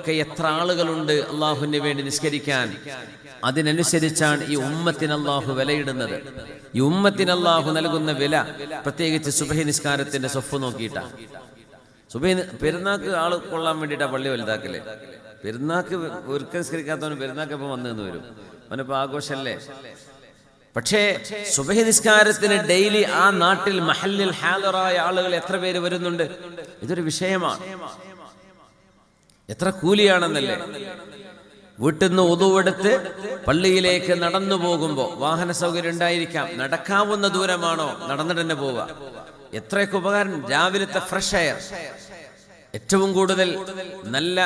ഒക്കെ എത്ര ആളുകളുണ്ട് അള്ളാഹുവിന് വേണ്ടി നിസ്കരിക്കാൻ. അതിനനുസരിച്ചാണ് ഈ ഉമ്മത്തിന് അള്ളാഹു വിലയിടുന്നത്. ഈ ഉമ്മത്തിന് അള്ളാഹു നൽകുന്ന വില പ്രത്യേകിച്ച് സുബഹി നിസ്കാരത്തിന്റെ സ്വഫ് നോക്കിയിട്ടാണ്. സുബഹി പെരുന്നാക്ക് ആള് കൊള്ളാൻ വേണ്ടിയിട്ടാ പള്ളി വലുതാക്കല്. പെരുന്നാക്ക് ഒരുക്ക നിസ്കരിക്കാത്തവന് പെരുന്നാക്ക് ഇപ്പം വന്നു വരും, അവനിപ്പോ ആഘോഷല്ലേ. പക്ഷേ സുബഹി നിസ്കാരത്തിന് ഡെയിലി ആ നാട്ടിൽ മഹല്ലിൽ ഹാദറായ ആളുകൾ എത്ര പേര് വരുന്നുണ്ട്? ഇതൊരു വിഷയമാണ്. എത്ര കൂലിയാണെന്നല്ലേ. വീട്ടിൽ നിന്ന് ഉദുവെടുത്ത് പള്ളിയിലേക്ക് നടന്നു പോകുമ്പോ വാഹന സൗകര്യം ഉണ്ടായിരിക്കാം, നടക്കാവുന്ന ദൂരമാണോ നടന്നിട്ട് തന്നെ പോവുക. എത്രയൊക്കെ ഉപകാരം. രാവിലത്തെ ഫ്രഷ് എയർ, ഏറ്റവും കൂടുതൽ നല്ല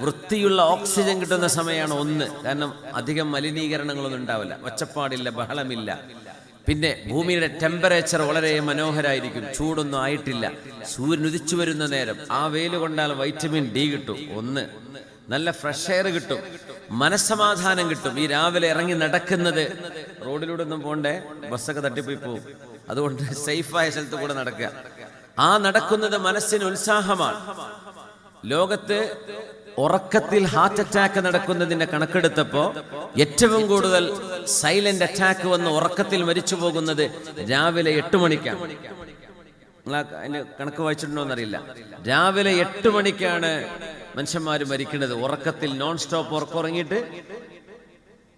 വൃത്തിയുള്ള ഓക്സിജൻ കിട്ടുന്ന സമയമാണ് ഒന്ന്. കാരണം അധികം മലിനീകരണങ്ങളൊന്നും ഉണ്ടാവില്ല, ഒച്ചപ്പാടില്ല, ബഹളമില്ല. പിന്നെ ഭൂമിയുടെ ടെമ്പറേച്ചർ വളരെ മനോഹരായിരിക്കും, ചൂടൊന്നും ആയിട്ടില്ല. സൂര്യൻ ഉദിച്ചു വരുന്ന നേരം ആ വെയിൽ കൊണ്ടാൽ വൈറ്റമിൻ ഡി കിട്ടും. ഒന്ന്, നല്ല ഫ്രഷ് എയർ കിട്ടും, മനസ്സമാധാനം കിട്ടും. ഈ രാവിലെ ഇറങ്ങി നടക്കുന്നത്, റോഡിലൂടെ ഒന്നും പോണ്ടേ, ബസ്സൊക്കെ തട്ടിപ്പോയി പോകും. അതുകൊണ്ട് സേഫായ സ്ഥലത്ത് കൂടെ നടക്കുക. ആ നടക്കുന്നത് മനസ്സിന് ഉത്സാഹമാണ്. ലോകത്ത് ഉറക്കത്തിൽ ഹാർട്ട് അറ്റാക്ക് നടക്കുന്നതിന്റെ കണക്കെടുത്തപ്പോ ഏറ്റവും കൂടുതൽ സൈലന്റ് അറ്റാക്ക് വന്ന് ഉറക്കത്തിൽ മരിച്ചു പോകുന്നത് രാവിലെ 8 മണിക്കാണ്. നിങ്ങൾ അതിന്റെ കണക്ക് വായിച്ചിട്ടുണ്ടോ എന്നറിയില്ല. രാവിലെ 8 മണിക്കാണ് മനുഷ്യന്മാർ മരിക്കുന്നത്. ഉറക്കത്തിൽ നോൺ സ്റ്റോപ്പ് ഉറങ്ങിയിട്ട്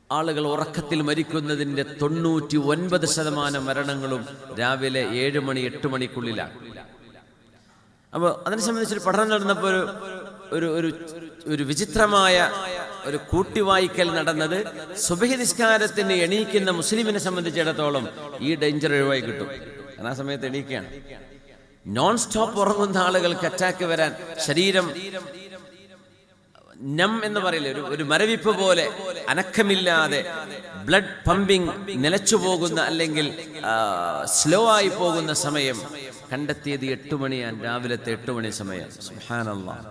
ആളുകൾ ഉറക്കത്തിൽ മരിക്കുന്നതിന്റെ 99% മരണങ്ങളും രാവിലെ 7 മണി 8 മണിക്കുള്ളിലാണ്. അപ്പോൾ അതിനെ സംബന്ധിച്ചൊരു പഠനം നടന്നപ്പോൾ ഒരു വിചിത്രമായ ഒരു കൂട്ടിവായിക്കൽ നടന്നത്, സുബഹി നിസ്കാരത്തിന് എണീക്കുന്ന മുസ്ലിമിനെ സംബന്ധിച്ചിടത്തോളം ഈ ഡേഞ്ചർ ഒഴിവായി കിട്ടും. ആ സമയത്ത് എണീക്കുകയാണ്. നോൺ സ്റ്റോപ്പ് ഉറങ്ങുന്ന ആളുകൾക്ക് അറ്റാക്ക് വരാൻ, ശരീരം നം എന്ന് പറയില്ലേ, ഒരു മരവിപ്പ് പോലെ അനക്കമില്ലാതെ ബ്ലഡ് പമ്പിങ് നിലച്ചു പോകുന്ന അല്ലെങ്കിൽ സ്ലോ ആയി പോകുന്ന സമയം കണ്ടെത്തിയത് 8 മണിയാണ്, രാവിലത്തെ 8 മണി സമയം. സുബ്ഹാനല്ലാഹ്,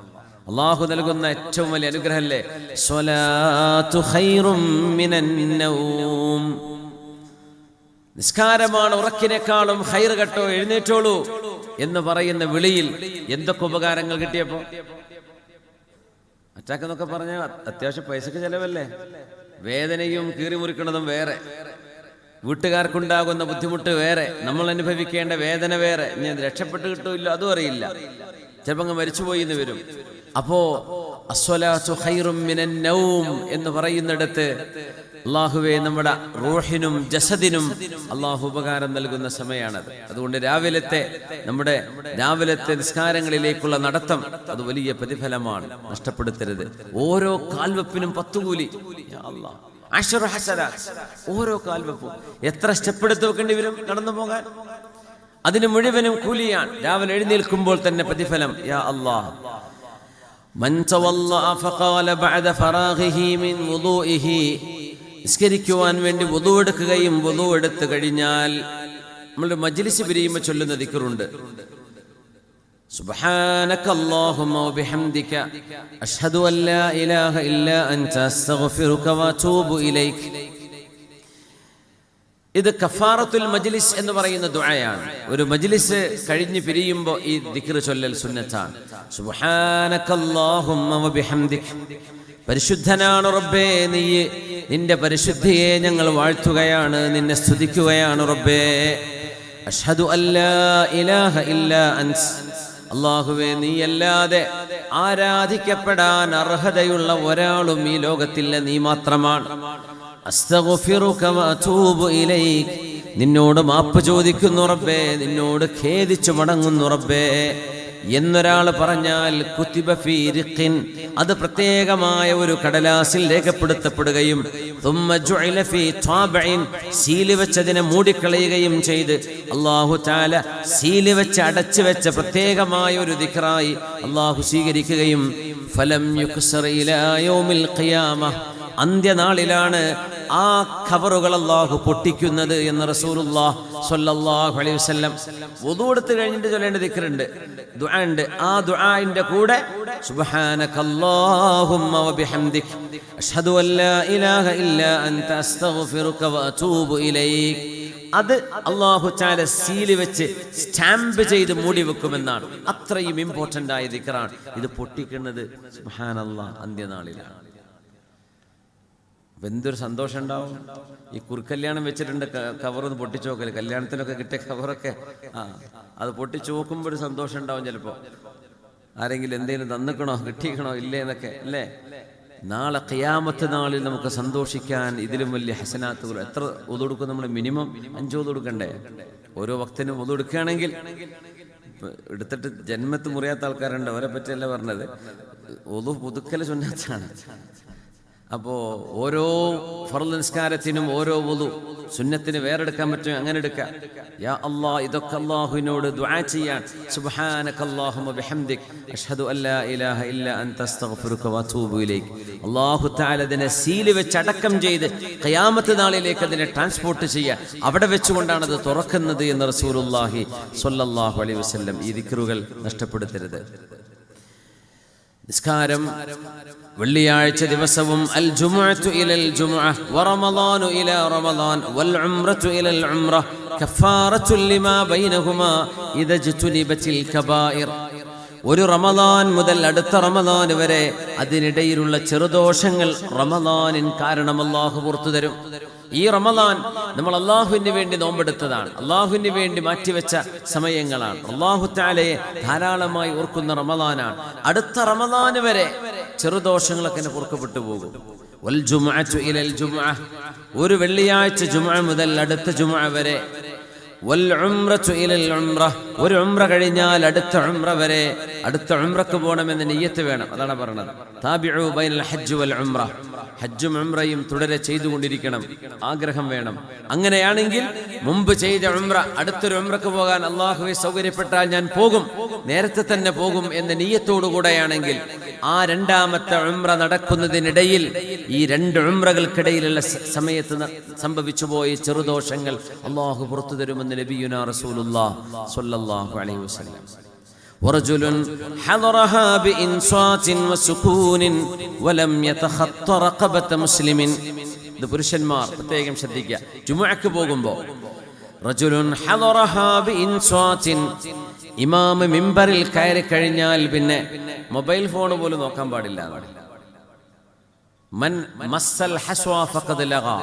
അല്ലാഹു നൽകുന്ന ഏറ്റവും വലിയ അനുഗ്രഹമല്ലേ. സ്വലാത്തു ഖൈറും മിനൻ നൗം, നിസ്കാരമാണ് ഉറക്കിനേക്കാളും ഖൈർ കേട്ടോ, എഴുന്നേറ്റോളൂ എന്ന് പറയുന്ന വിളിയിൽ എന്തൊക്കെ ഉപകാരങ്ങൾ കിട്ടിയപ്പോ. അറ്റാക്ക് എന്നൊക്കെ പറഞ്ഞാൽ അത്യാവശ്യം പൈസക്ക് ചെലവല്ലേ. വേദനയും കീറി മുറിക്കുന്നതും വേറെ, വീട്ടുകാർക്കുണ്ടാകുന്ന ബുദ്ധിമുട്ട് വേറെ, നമ്മൾ അനുഭവിക്കേണ്ട വേദന വേറെ. ഞാൻ രക്ഷപ്പെട്ട് കിട്ടൂല്ല അതും അറിയില്ല, ചിലപ്പോൾ അങ്ങ് മരിച്ചുപോയി എന്ന് വരും. അപ്പോ അസ്വലാത്തു ഖൈറും മിനൻ നൗം എന്ന് പറയുന്നിടത്ത് അള്ളാഹുവെ നമ്മുടെ റൂഹിനും ജസദിനും അള്ളാഹു ഉപകാരം നൽകുന്ന സമയമാണത്. അതുകൊണ്ട് നമ്മുടെ രാവിലത്തെ നിസ്കാരങ്ങളിലേക്കുള്ള നടത്തം അത് വലിയ പ്രതിഫലമാണ്, നഷ്ടപ്പെടുത്തരുത്. ഓരോ കാൽവെപ്പിനും 10 കൂലി. ഓരോ കാൽവെപ്പും എത്ര സ്റ്റെപ്പ് എടുത്ത് വെക്കേണ്ടി വരും നടന്നു പോകാൻ, അതിന് മുഴുവനും കൂലിയാണ്. രാവിലെ എഴുന്നേൽക്കുമ്പോൾ തന്നെ പ്രതിഫലം. യാ അല്ലാഹ്, മൻ തവല്ലഅ ഫഖാല ബഅദ ഫറാഗിഹി മിൻ വുദൂഇഹി, നിസ്കരിക്കുവാൻ വേണ്ടി വുദൂ എടുക്കുകയും വുദൂ എടുത്തു കഴിഞ്ഞാൽ നമ്മൾ മജ്ലിസ് പിരിയുമ്പോൾ ചൊല്ലുന്ന ദിക്റുണ്ട്. സുബ്ഹാനക അല്ലാഹുമ്മ വബിഹംദിക അഷ്ഹദു അൻ ലാ ഇലാഹ ഇല്ലാ അൻത അസ്തഗ്ഫിറുക വഅതൂബു ഇലൈക്. ഇത് കഫാറത്തുൽ മജ്ലിസ് എന്ന് പറയുന്ന ദുആയാണ്. ഒരു മജ്ലിസ് കഴിഞ്ഞ് പിരിയുമ്പോൾ ഈ ദിക്ർ ചൊല്ലൽ സുന്നത്താണ്. സുബ്ഹാനക അല്ലാഹുമ്മ വബിഹംദിക, പരിശുദ്ധനാണ് റബ്ബേ നീ, നിന്റെ പരിശുദ്ധിയെ ഞങ്ങൾ വാഴ്ത്തുകയാണ്, നിന്നെ സ്തുതിക്കുകയാണ് റബ്ബേ. അഷ്ഹദു അല്ലാ ഇലാഹ ഇല്ലാ അൻത, അല്ലാഹുവേ നീയല്ലാതെ ആരാധിക്കപ്പെടാൻ അർഹതയുള്ള ഒരാളും ഈ ലോകത്തില്ല, നീ മാത്രമാണ്. അസ്തഗ്ഫിറുക വഅതൂബു ഇലൈക്, നിന്നോട് മാപ്പ് ചോദിക്കുന്നു റബ്ബേ, നിന്നോട് ഖേദിച്ചു മടങ്ങുന്നു റബ്ബേ എന്നൊരാൾ പറഞ്ഞാൽ കുതിബ ഫീ റിഖിൻ, അത് പ്രത്യേകമായ ഒരു കടലാസിൽ രേഖപ്പെടുത്തപ്പെടുകയും തുമ്മ ജുഇല ഫീ ത്വാബഇൻ, സീല് വെച്ചതിനെ മൂടിക്കളയുകയും ചെയ്ത് അല്ലാഹു തആല സീല് വെച്ച് അടച്ചു വെച്ച പ്രത്യേകമായ ഒരു ദിക്റായി അല്ലാഹു സ്വീകരിക്കുകയും ഫലം യുക്സർ ഇലാ യൗമിൽ ഖിയാമ, അന്ത്യനാളിലാണ് ആ ഖബറുകൾ അല്ലാഹു പൊട്ടിക്കുന്നത് എന്ന് റസൂലുള്ളാഹി സ്വല്ലല്ലാഹു അലൈഹി വസല്ലം. വുദൂ എടുത്ത് കഴിഞ്ഞിട്ട് ചൊല്ലേണ്ട ദിക്റുണ്ട്, ദുആ ഉണ്ട്. ആ ദുആഇന്റെ കൂടെ സുബ്ഹാനകല്ലാഹുമ്മ വബിഹംദിക അഷ്ഹദു അൻ ലാ ഇലാഹ ഇല്ലാ അൻത അസ്തഗ്ഫിറുക വഅതൂബു ഇലൈക് അത് അല്ലാഹു തആല സീല് വെച്ച് സ്റ്റാമ്പ് ചെയ്ത് മൂടി വെക്കുമെന്നാണ്. അത്രയും ഇമ്പോർട്ടന്റ് ആയ ദിക്റാണ് ഇത്. പൊട്ടിക്കുന്നത് സുബ്ഹാനല്ലാഹ് അന്ത്യനാളിലാണ്. എന്തൊരു സന്തോഷം ഉണ്ടാവും. ഈ കുറുക്കല്യാണം വെച്ചിട്ടുണ്ട്, കവറൊന്ന് പൊട്ടിച്ചു നോക്കല്. കല്യാണത്തിനൊക്കെ കിട്ടിയ കവറൊക്കെ അത് പൊട്ടിച്ചു നോക്കുമ്പോൾ ഒരു സന്തോഷം ഉണ്ടാവും. ചിലപ്പോൾ ആരെങ്കിലും എന്തെങ്കിലും തന്നിക്കണോ കിട്ടിക്കണോ ഇല്ലേ എന്നൊക്കെ അല്ലേ. നാളെ ഖിയാമത്ത് നാളിൽ നമുക്ക് സന്തോഷിക്കാൻ ഇതിലും വലിയ ഹസനാത്തുകൾ. എത്ര ഒതു കൊടുക്കും നമ്മൾ? മിനിമം 5 ഒതു കൊടുക്കണ്ടേ? ഓരോ വക്തിനും ഒതു കൊടുക്കുകയാണെങ്കിൽ എടുത്തിട്ട് ജന്മത്ത് മുറിയാത്ത ആൾക്കാരുണ്ട്, അവരെ പറ്റിയല്ല പറഞ്ഞത്. ഒതു പുതുക്കൽ സുന്നത്താണ്. അപ്പോൾ ഓരോ ഫർള് നിസ്കാരത്തിനും ഓരോ വുളു സുന്നത്തിന് വേറെ എടുക്കാൻ പറ്റും, അങ്ങനെ എടുക്കാം. യാ അല്ലാഹ്, ഇതൊക്കെ അല്ലാഹുവിനോട് ദുആ ചെയ്യാൻ. സുബ്ഹാനകല്ലാഹുമ്മ ബിഹംദിക് അഷ്ഹദു അല്ലാ ഇലാഹ ഇല്ലാ അൻത അസ്തഗ്ഫിറുക വഅതൂബു ഇലൈക്. അല്ലാഹു തആല അതിനെ സീല് വെച്ച് അടക്കം ചെയ്ത് ഖിയാമത്ത് നാളിലേക്ക് അതിനെ ട്രാൻസ്പോർട്ട് ചെയ്യാൻ അവിടെ വെച്ചുകൊണ്ടാണ് അത് തുറക്കുന്നത് എന്ന് റസൂലുള്ളാഹി സ്വല്ലല്ലാഹു അലൈഹി വസല്ലം. ഈ ദിക്റുകൾ നഷ്ടപ്പെടുത്തരുത്. നിസ്കാരം വെള്ളിയാഴ്ച ദിവസവും അൽ ജുമുഅത്തു ഇലൽ ജുമുഅ വറമളാനു ഇലാ റമളാൻ വൽ ഉംറത്തു ഇലൽ ഉംറ കഫാറത്തു ലിമാ ബൈനഹുമാ ഇദ ജതുനിബത്തിൽ കബായിർ. ഒരു റമളാൻ മുതൽ അടുത്ത റമളാൻ വരെ അതിനിടയിലുള്ള ചെറുദോഷങ്ങൾ റമളാനിൻ കാരണം അല്ലാഹു പുറത്തു തരും. ഈ റമളാൻ നമ്മൾ അല്ലാഹുവിന് വേണ്ടി നോമ്പെടുത്തതാണ്, അല്ലാഹുവിന് വേണ്ടി മാറ്റിവെച്ച സമയങ്ങളാണ്. അല്ലാഹു തആലയെ ധാരാളമായി ഓർക്കുന്ന റമളാനാണ്. അടുത്ത റമളാൻ വരെ ചെറുദോഷങ്ങളൊക്കെ പൊറുക്കപ്പെട്ടു പോകും. വൽ ജുമുഅത്തു ഇലൽ ജുമുഅ, ഒരു വെള്ളിയാഴ്ച ജുമുഅ മുതൽ അടുത്ത ജുമുഅ വരെ. വൽ ഉംറത്തു ഇലൽ ഉംറ, ഒരു ഉംറ കഴിഞ്ഞാൽ അടുത്ത ഉംറ വരെ. അടുത്ത ഉംറക്ക് പോകണമെന്ന് നിയ്യത്ത് വേണം. അതാണ് പറയുന്നത്. താബിഉ ബൈനൽ ഹജ്ജ് വൽ ഉംറ, ഹജ്ജും ഉംറയും തുടരെ ചെയ്തുകൊണ്ടിരിക്കണം, ആഗ്രഹം വേണം. അങ്ങനെയാണെങ്കിൽ മുമ്പ് ചെയ്ത ഉംറ അടുത്തൊരു ഉംറക്ക് പോകാൻ അല്ലാഹുവേ സൗകര്യപ്പെട്ടാൽ ഞാൻ പോകും, നേരത്തെ തന്നെ പോകും എന്ന നിയ്യത്തോടുകൂടെയാണെങ്കിൽ ആ രണ്ടാമത്തെ ഉംറ നടക്കുന്നതിനിടയിൽ ഈ 2 ഉംറകൾക്കിടയിലുള്ള സമയത്ത് സംഭവിച്ചു പോയ ചെറുദോഷങ്ങൾ അല്ലാഹു പുറത്തു തരുമെന്ന് നബിയുനാ റസൂലുള്ളാഹി സ്വല്ലല്ലാഹു അലൈഹി വസല്ലം. ورجل حضرها بإنصات وسكون ولم يتخط رقبة مسلم. ഇത് പുരുഷന്മാർ പ്രത്യേകം ശ്രദ്ധിക്കുക. ജുമുഅക്ക് പോകുമ്പോൾ റജുലുൻ ഹളറഹാ ബിഇൻസാത്തിൻ, ഇമാം മിമ്പറിൽ കയറി കഴിഞ്ഞാൽ പിന്നെ മൊബൈൽ ഫോൺ പോലും നോക്കാൻ പാടില്ല. മൻ മസ്സൽ ഹസ്വാ ഫഖദ് ലഗാ,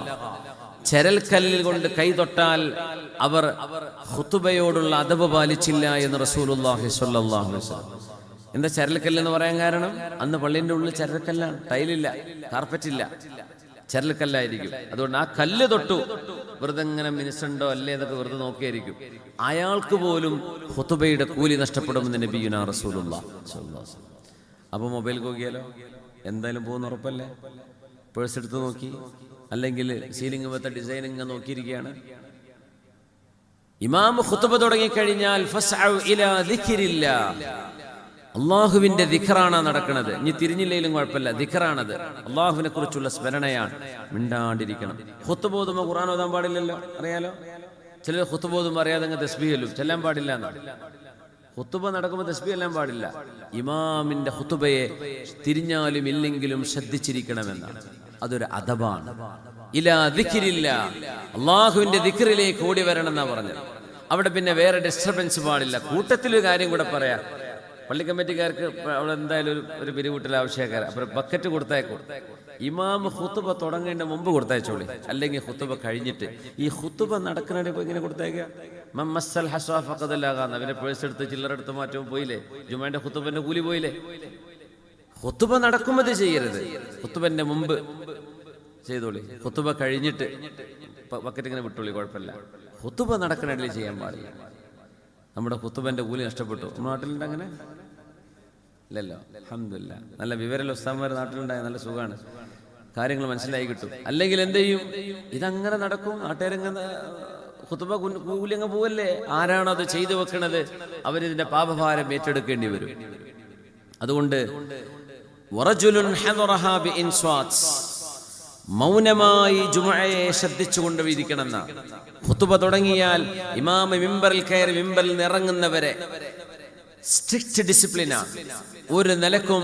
ചരൽക്കല്ലിൽ കൊണ്ട് കൈ തൊട്ടാൽ അവർ ഖുതുബയോടുള്ള അദബ് പാലിച്ചില്ല എന്ന് റസൂലുള്ളാഹി സ്വല്ലല്ലാഹു അലൈഹി വസല്ലം. എന്താ ചരൽക്കല്ല് എന്ന് പറയാൻ കാരണം? അന്ന് പള്ളിന്റെ ഉള്ളിൽ ചരൽക്കല്ലാണ്, ടൈലില്ല, കാർപ്പറ്റില്ല, ചരൽക്കല്ലായിരിക്കും. അതുകൊണ്ട് ആ കല്ല് തൊട്ടു വെറുതെ ഇങ്ങനെ മിനിസുണ്ടോ അല്ലേ എന്നൊക്കെ വെറുതെ നോക്കിയായിരിക്കും. അയാൾക്ക് പോലും ഖുതുബയുടെ കൂലി നഷ്ടപ്പെടുമെന്ന് നബിയുനാ റസൂലുള്ളാഹി സ്വല്ലല്ലാഹു അലൈഹി വസല്ലം. അപ്പോൾ മൊബൈൽ നോക്കിയാലോ എന്തായാലും പോകുന്ന ഉറപ്പല്ലേ? പേഴ്സ് എടുത്ത് നോക്കി, അല്ലെങ്കിൽ സീലിംഗ് മൊത്തം ഡിസൈനിങ് നോക്കിയിരിക്കുകയാണ്. ഇമാം ഖുതുബ തുടങ്ങിക്കഴിഞ്ഞാൽ ഫസ്അഉ ഇലാ ദിക്രില്ലാഹ്, അള്ളാഹുവിന്റെ ദിക്റാണ് നടക്കുന്നത്. ഇനി തിരിഞ്ഞില്ലെങ്കിലും കുഴപ്പമില്ല, ദിക്റാണത്, അള്ളാഹുവിനെ കുറിച്ചുള്ള സ്മരണയാണ്. മിണ്ടാണ്ടിരിക്കണം. ഖുതുബ ഓതുമ്പോൾ ഖുർആൻ ഓതാൻ പാടില്ലല്ലോ, അറിയാലോ. ചിലർ ഖുതുബ ഓതുമ്പോൾ അറിയാതെ അങ്ങ് തസ്ബീഹ് ചൊല്ലും, ചെല്ലാൻ പാടില്ല എന്നാണ്. ഖുതുബ നടക്കുമ്പോൾ തസ്ബീഹ് എല്ലാം പാടില്ല. ഇമാമിന്റെ ഖുതുബയെ തിരിഞ്ഞാലും ഇല്ലെങ്കിലും ശ്രദ്ധിച്ചിരിക്കണമെന്നാണ്. അതൊരു അദബാണ്. ഇലാ ദിക്രില്ലാഹ്, അള്ളാഹുവിന്റെ ദിക്റിലേക്ക് ഓടി വരണം എന്നാ പറഞ്ഞത്. അവിടെ പിന്നെ വേറെ ഡിസ്റ്റർബൻസ് പാടില്ല. കൂട്ടത്തിലൊരു കാര്യം കൂടെ പറയാം. പള്ളി കമ്മിറ്റിക്കാർക്ക് അവിടെ എന്തായാലും ഒരു പിരിവൂട്ടൽ ആവശ്യക്കാർ, അപ്പോൾ ബക്കറ്റ് കൊടുത്തേക്കും. ഇമാം ഖുതുബ തുടങ്ങേണ്ട മുമ്പ് കൊടുത്തയച്ചോളി, അല്ലെങ്കിൽ ഖുതുബ കഴിഞ്ഞിട്ട്. ഈ ഖുതുബ നടക്കുന്നിടപ്പോൾ ഇങ്ങനെ കൊടുത്തേക്കുക. മമ്മസ്സൽ ഹസ്വാ ഫഖദ് ലഗാ, അവരെ പേഴ്സ് എടുത്ത് ചില്ലറ എടുത്ത് മാറ്റുമ്പോൾ പോയില്ലേ, ജുമാന്റെ ഖുതുബന്റെ കൂലി പോയില്ലേ. ഖുതുബ നടക്കുമ്പോൾ ഇത് ചെയ്യരുത്, ഖുതുബന്റെ മുമ്പ് ചെയ്തോളി. ഖുതുബ കഴിഞ്ഞിട്ട് ബക്കറ്റ് ഇങ്ങനെ വിട്ടോളി, കുഴപ്പമില്ല. ഖുതുബ നടക്കണിടയിൽ ചെയ്യാൻ പാടില്ല. നമ്മുടെ ഖുതുബന്റെ കൂലി നഷ്ടപ്പെട്ടു. നമ്മുടെ നാട്ടിലുണ്ട് അങ്ങനെ ഇല്ലല്ലോ, അൽഹംദുലില്ലാഹ്. നല്ല വിവരമുള്ള ഉസ്താദന്മാർ നാട്ടിലുണ്ടായ നല്ല സുഖമാണ്, കാര്യങ്ങൾ മനസ്സിലായി കിട്ടും. അല്ലെങ്കിൽ എന്ത് ചെയ്യും, ഇതങ്ങനെ നടക്കും. നാട്ടുകാരിങ്ങനെ ഖുതുബ കൂലി അങ്ങ് പോവല്ലേ. ആരാണോ അത് ചെയ്തു വെക്കണത് അവരിതിന്റെ പാപഭാരം ഏറ്റെടുക്കേണ്ടി വരും. അതുകൊണ്ട് വറജുലുൻ ഹദറഹാ ബിഇൻസ്വാത്ത്, മൗനമായി ജുമുഅയെ ശ്രദ്ധിച്ചുകൊണ്ട് ഇരിക്കണം. ഖുതുബ തുടങ്ങിയാൽ ഇമാം മിമ്പറിൽ കയറി മിമ്പറിൽ നിന്ന് ഇറങ്ങുന്നവരെ സ്ട്രിക്റ്റ് ഡിസിപ്ലിനാണ്. ഒരു നിലക്കും